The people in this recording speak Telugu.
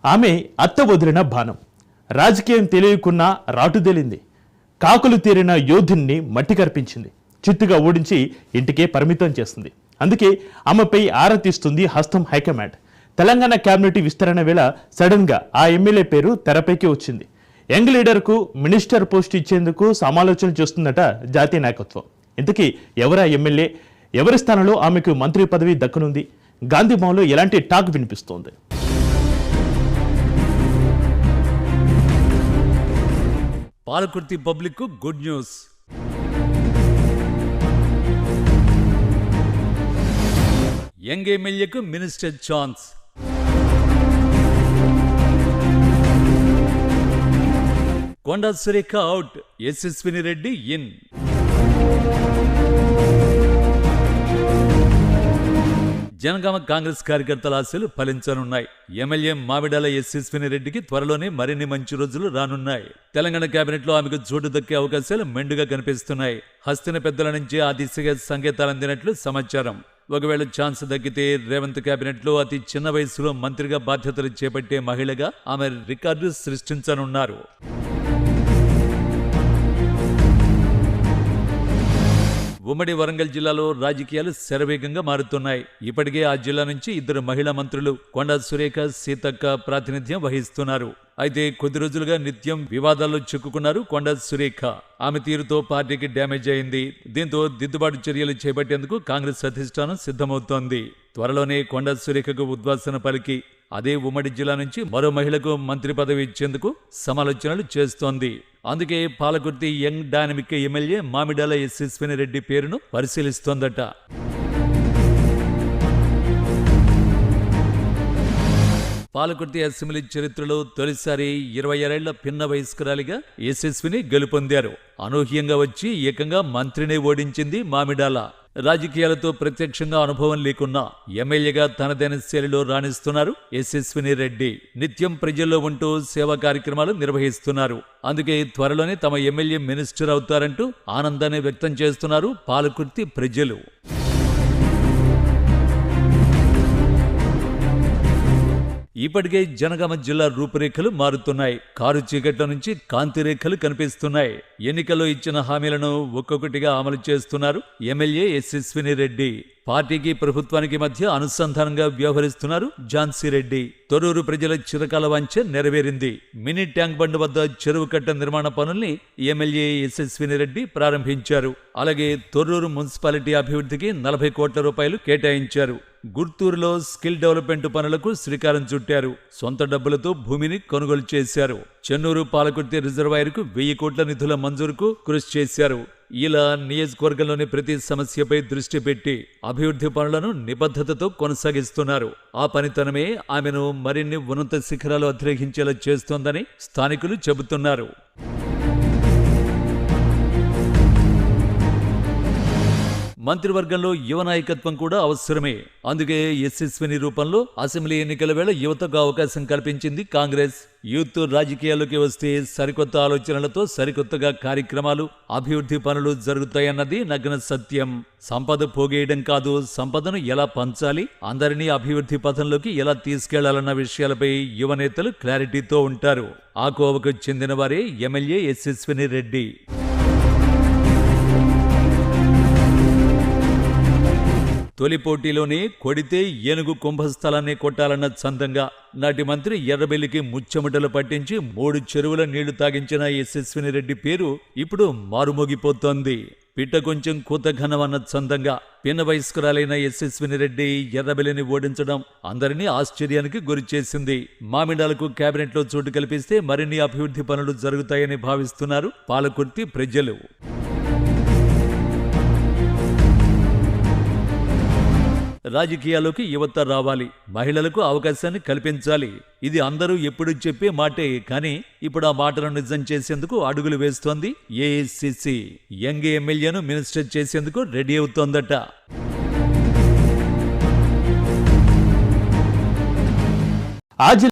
ఆమె అత్త వదిలిన బాణం. రాజకీయం తెలియకున్నా రాటుదేలింది. కాకులు తీరిన యోధుణ్ణి మట్టి కర్పించింది. చిత్తుగా ఓడించి ఇంటికే పరిమితం చేస్తుంది. అందుకే ఆమెపై ఆరా తీస్తుంది హస్తం హైకమాండ్. తెలంగాణ క్యాబినెట్ విస్తరణ వేళ సడన్ గా ఆ ఎమ్మెల్యే పేరు తెరపైకి వచ్చింది. యంగ్ లీడర్కు మినిస్టర్ పోస్ట్ ఇచ్చేందుకు సమాలోచన చేస్తుందట జాతీయ నాయకత్వం. ఇంతకీ ఎవరా ఎమ్మెల్యే? ఎవరి స్థానంలో ఆమెకు మంత్రి పదవి దక్కనుంది? గాంధీ భవన్లో ఎలాంటి టాక్ వినిపిస్తోంది? Palakurthi public good news. Young ఎమ్మెల్యేకు minister chance. Konda Surekha out, Yashaswini Reddy in. Janagama Congress కార్యకర్తల ఆశలు ఫలించనున్నాయి. ఎమ్మెల్యే మామిడాల యశస్విని రెడ్డికి త్వరలోనే మరిన్ని మంచి రోజులు రానున్నాయి. తెలంగాణ కేబినెట్ లో ఆమెకు చోటు దక్కే అవకాశాలు మెండుగా కనిపిస్తున్నాయి. హస్తిన పెద్దల నుంచి ఆ దిశగా సంకేతాలు అందినట్లు సమాచారం. ఒకవేళ ఛాన్స్ దక్కితే రేవంత్ కేబినెట్ లో అతి చిన్న వయసులో మంత్రిగా బాధ్యతలు చేపట్టే మహిళగా ఆమె రికార్డు సృష్టించనున్నారు. ఉమ్మడి వరంగల్ జిల్లాలో రాజకీయాలు శరవేగంగా మారుతున్నాయి. ఇప్పటికే ఆ జిల్లా నుంచి 2 మహిళా మంత్రులు కొండా సురేఖ, సీతక్క ప్రాతినిధ్యం వహిస్తున్నారు. అయితే కొద్ది రోజులుగా నిత్యం వివాదాల్లో చిక్కుకున్నారు కొండా సురేఖ. ఆమె తీరుతో పార్టీకి డ్యామేజ్ అయింది. దీంతో దిద్దుబాటు చర్యలు చేపట్టేందుకు కాంగ్రెస్ అధిష్టానం సిద్ధమవుతోంది. త్వరలోనే కొండా సురేఖకు ఉద్వాసన పలికి అదే ఉమ్మడి జిల్లా నుంచి మరో మహిళకు మంత్రి పదవి ఇచ్చేందుకు సమాలోచనలు చేస్తోంది. అందుకే Palakurthi young dynamic MLA Mamidala Yashaswini Reddy పేరును పరిశీలిస్తోందట. పాలకుర్తి అసెంబ్లీ చరిత్రలో తొలిసారి 26 ఏళ్ల పిన్న వయస్కురాలిగా యశస్విని గెలుపొందారు. అనూహ్యంగా వచ్చి ఏకంగా మంత్రినే ఓడించింది మామిడాల. రాజకీయాలతో ప్రత్యక్షంగా అనుభవం లేకున్నా ఎమ్మెల్యేగా తనదైన శైలిలో రాణిస్తున్నారు యశస్విని రెడ్డి. నిత్యం ప్రజల్లో ఉంటూ సేవా కార్యక్రమాలు నిర్వహిస్తున్నారు. అందుకే త్వరలోనే తమ ఎమ్మెల్యే మినిస్టర్ అవుతారంటూ ఆనందాన్ని వ్యక్తం చేస్తున్నారు పాలకుర్తి ప్రజలు. ఇప్పటికే జనగామ జిల్లా రూపురేఖలు మారుతున్నాయి. కారు చీకట్ల నుంచి కాంతి రేఖలు కనిపిస్తున్నాయి. ఎన్నికల్లో ఇచ్చిన హామీలను ఒక్కొక్కటిగా అమలు చేస్తున్నారు ఎమ్మెల్యే యశస్విని రెడ్డి. పార్టీకి ప్రభుత్వానికి మధ్య అనుసంధానంగా వ్యవహరిస్తున్నారు ఝాన్సీ రెడ్డి. తొర్రూరు ప్రజల చిరకాల వాంఛ నెరవేరింది. మినీ ట్యాంక్ బండ్ వద్ద చెరువు కట్ట నిర్మాణ పనుల్ని ఎమ్మెల్యే యశస్విని రెడ్డి ప్రారంభించారు. అలాగే తొర్రూరు మున్సిపాలిటీ అభివృద్ధికి 40 కోట్ల రూపాయలు కేటాయించారు. గుర్తూరులో స్కిల్ డెవలప్మెంట్ పనులకు శ్రీకారం చుట్టారు. సొంత డబ్బులతో భూమిని కొనుగోలు చేశారు. చెన్నూరు పాలకుర్తి రిజర్వాయర్కు 1000 కోట్ల నిధుల మంజూరుకు కృషి చేశారు. ఇలా నియోజకవర్గంలోని ప్రతి సమస్యపై దృష్టి పెట్టి అభివృద్ధి పనులను నిబద్ధతతో కొనసాగిస్తున్నారు. ఆ పనితనమే ఆమెను మరిన్ని ఉన్నత శిఖరాలు అధిరోహించేలా చేస్తోందని స్థానికులు చెబుతున్నారు. మంత్రివర్గంలో యువ నాయకత్వం కూడా అవసరమే. అందుకే యశస్విని రూపంలో అసెంబ్లీ ఎన్నికల వేళ యువతకు అవకాశం కల్పించింది కాంగ్రెస్. యూత్ రాజకీయాల్లోకి వస్తే సరికొత్త ఆలోచనలతో సరికొత్తగా కార్యక్రమాలు, అభివృద్ధి పనులు జరుగుతాయన్నది నగ్న సత్యం. సంపద పోగేయడం కాదు, సంపదను ఎలా పంచాలి, అందరినీ అభివృద్ధి పథంలోకి ఎలా తీసుకెళ్లాలన్న విషయాలపై యువ నేతలు క్లారిటీతో ఉంటారు. ఆ కోవకు చెందిన వారే ఎమ్మెల్యే యశస్విని రెడ్డి. తొలి పోటీలోనే కొడితే ఏనుగు కుంభస్థలాన్ని కొట్టాలన్న చందంగా నాటి మంత్రి ఎర్రబెల్లికి ముచ్చెమటలు పట్టించి 3 చెరువుల నీళ్లు తాగించిన యశస్విని రెడ్డి పేరు ఇప్పుడు మారుమోగిపోతోంది. పిట్ట కొంచెం కూతఘనమన్న చందంగా పిన్న వయస్కురాలైన యశస్విని రెడ్డి ఎర్రబెల్లిని ఓడించడం అందరినీ ఆశ్చర్యానికి గురిచేసింది. మామిడాలకు కేబినెట్ లో చోటు కల్పిస్తే మరిన్ని అభివృద్ధి పనులు జరుగుతాయని భావిస్తున్నారు పాలకుర్తి ప్రజలు. రాజకీయాల్లోకి యువత రావాలి, మహిళలకు అవకాశాన్ని కల్పించాలి. ఇది అందరూ ఎప్పుడు చెప్పే మాటే. కానీ ఇప్పుడు ఆ మాటలను నిజం చేసేందుకు అడుగులు వేస్తోంది ఏఐసిసి. యంగ్ ఎమ్మెల్యేను మినిస్టర్ చేసేందుకు రెడీ అవుతోందట.